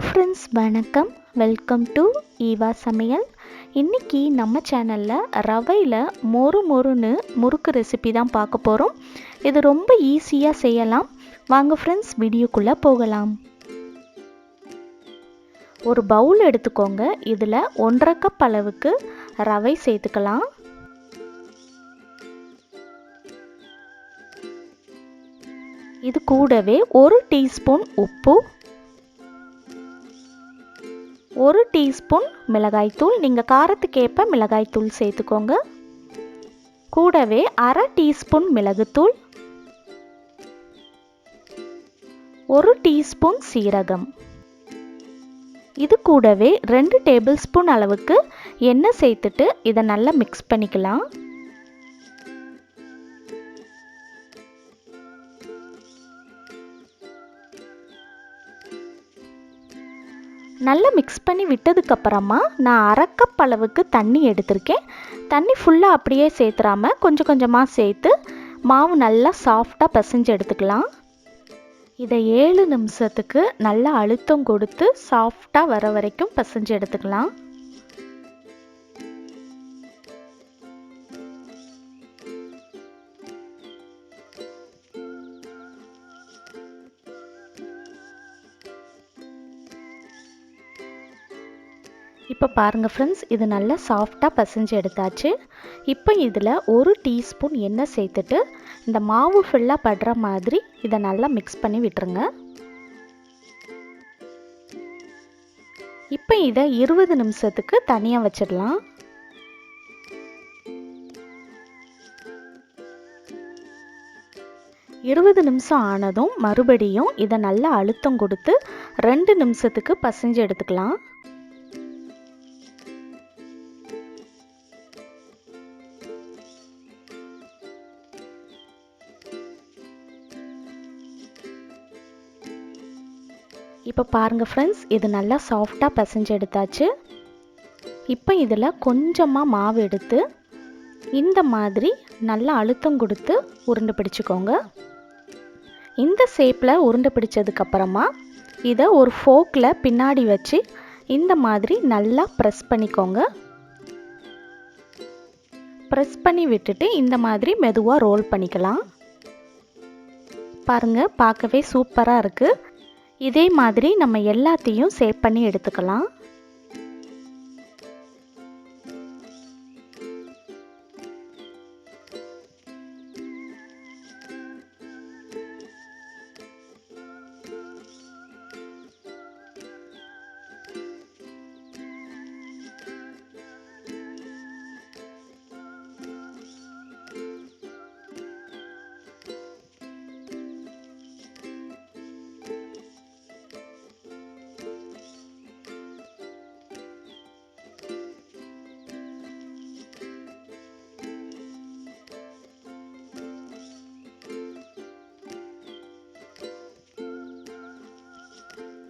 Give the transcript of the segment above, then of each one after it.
Friends வணக்கம், welcome to Eva சமையல். இன்றைக்கி நம்ம சேனலில் ரவையில் மொறு மொறுன்னு முறுக்கு ரெசிபி தான் பார்க்க போகிறோம். இது ரொம்ப ஈஸியாக செய்யலாம். வாங்க ஃப்ரெண்ட்ஸ், வீடியோக்குள்ளே போகலாம். ஒரு பவுல் எடுத்துக்கோங்க. இதில் 1.5 கப் அளவுக்கு ரவை சேர்த்துக்கலாம். இது கூடவே 1 டீஸ்பூன் உப்பு, 1 டீஸ்பூன் மிளகாய்த்தூள், நீங்கள் காரத்துக்கேற்ப மிளகாய்த்தூள் சேர்த்துக்கோங்க. கூடவே 1/2 டீஸ்பூன் மிளகுத்தூள், 1 டீஸ்பூன் சீரகம். இது கூடவே 2 டேபிள் ஸ்பூன் அளவுக்கு எண்ணெய் சேர்த்துட்டு இதை நல்லா மிக்ஸ் பண்ணிக்கலாம். நல்லா மிக்ஸ் பண்ணி விட்டதுக்கப்புறமா நான் 1/2 கப் அளவுக்கு தண்ணி எடுத்திருக்கேன். தண்ணி ஃபுல்லாக அப்படியே சேர்த்துறாம கொஞ்சம் கொஞ்சமாக சேர்த்து மாவு நல்லா சாஃப்டாக பிசைஞ்சு எடுத்துக்கலாம். இதை 7 நிமிஷத்துக்கு நல்லா அழுத்தம் கொடுத்து சாஃப்டாக வர வரைக்கும் பிசைஞ்சு எடுத்துக்கலாம். இப்போ பாருங்கள் ஃப்ரெண்ட்ஸ், இது நல்லா சாஃப்டாக பிசைஞ்சு எடுத்தாச்சு. இப்போ இதில் 1 டீஸ்பூன் எண்ணெய் சேர்த்துட்டு இந்த மாவு ஃபுல்லாக படுற மாதிரி இதை நல்லா மிக்ஸ் பண்ணி விட்டுருங்க. இப்போ இதை 20 நிமிஷத்துக்கு தனியாக வச்சிடலாம். இருபது நிமிஷம் ஆனதும் மறுபடியும் இதை நல்லா அழுத்தம் கொடுத்து 2 நிமிஷத்துக்கு பிசைஞ்சு எடுத்துக்கலாம். இப்போ பாருங்கள் ஃப்ரெண்ட்ஸ், இது நல்லா சாஃப்டாக பிசைஞ்சு எடுத்தாச்சு. இப்போ இதில் கொஞ்சமாக மாவு எடுத்து இந்த மாதிரி நல்லா அழுத்தம் கொடுத்து உருண்டை பிடிச்சிக்கோங்க. இந்த ஷேப்பில் உருண்டை பிடிச்சதுக்கப்புறமா இதை ஒரு ஃபோக்கில் பின்னாடி வச்சு இந்த மாதிரி நல்லா ப்ரெஸ் பண்ணிக்கோங்க. ப்ரெஸ் பண்ணி விட்டுட்டு இந்த மாதிரி மெதுவாக ரோல் பண்ணிக்கலாம். பாருங்கள், பார்க்கவே சூப்பராக இருக்குது. இதே மாதிரி நம்ம எல்லாத்தையும் சேவ் பண்ணி எடுத்துக்கலாம்.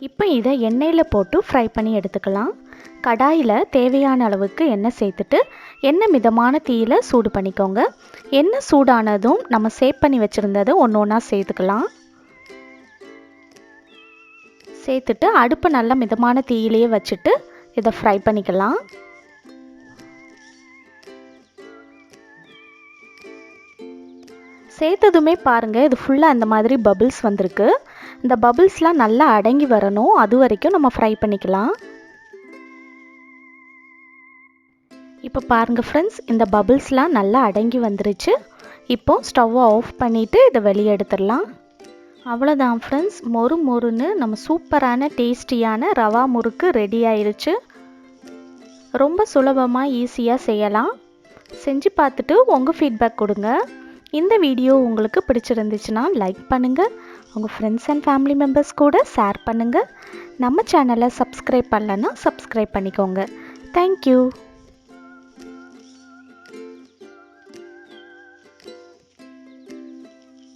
இப்போ இதை எண்ணெயில் போட்டு ஃப்ரை பண்ணி எடுத்துக்கலாம். கடாயில் தேவையான அளவுக்கு எண்ணெய் சேர்த்துட்டு எண்ணெய் மிதமான தீயில் சூடு பண்ணிக்கோங்க. எண்ணெய் சூடானதும் நம்ம சேவ் பண்ணி வச்சுருந்ததை ஒன்று ஒன்றா சேர்த்துக்கலாம். சேர்த்துட்டு அடுப்பை நல்லா மிதமான தீயிலேயே வச்சுட்டு இதை ஃப்ரை பண்ணிக்கலாம். சேர்த்ததுமே பாருங்கள், இது ஃபுல்லாக அந்த மாதிரி பபிள்ஸ் வந்திருக்கு. இந்த பபிள்ஸ்லாம் நல்லா அடங்கி வரணும், அது வரைக்கும் நம்ம ஃப்ரை பண்ணிக்கலாம். இப்போ பாருங்கள் ஃப்ரெண்ட்ஸ், இந்த பபிள்ஸ்லாம் நல்லா அடங்கி வந்துருச்சு. இப்போ ஸ்டவ்வை ஆஃப் பண்ணிவிட்டு இதை வெளியே எடுத்துடலாம். அவ்வளோதான் ஃப்ரெண்ட்ஸ், மொறு மொறுன்னு நம்ம சூப்பரான டேஸ்டியான ரவா முறுக்கு ரெடி ஆயிடுச்சு. ரொம்ப சுலபமாக ஈஸியாக செய்யலாம். செஞ்சு பார்த்துட்டு உங்கள் ஃபீட்பேக் கொடுங்க. இந்த வீடியோ உங்களுக்கு பிடிச்சிருந்துச்சுன்னா லைக் பண்ணுங்கள், உங்கள் ஃப்ரெண்ட்ஸ் அண்ட் ஃபேமிலி மெம்பர்ஸ் கூட ஷேர் பண்ணுங்கள். நம்ம சேனலை சப்ஸ்கிரைப் பண்ணலன்னா சப்ஸ்கிரைப் பண்ணிக்கோங்க. தேங்க்யூ.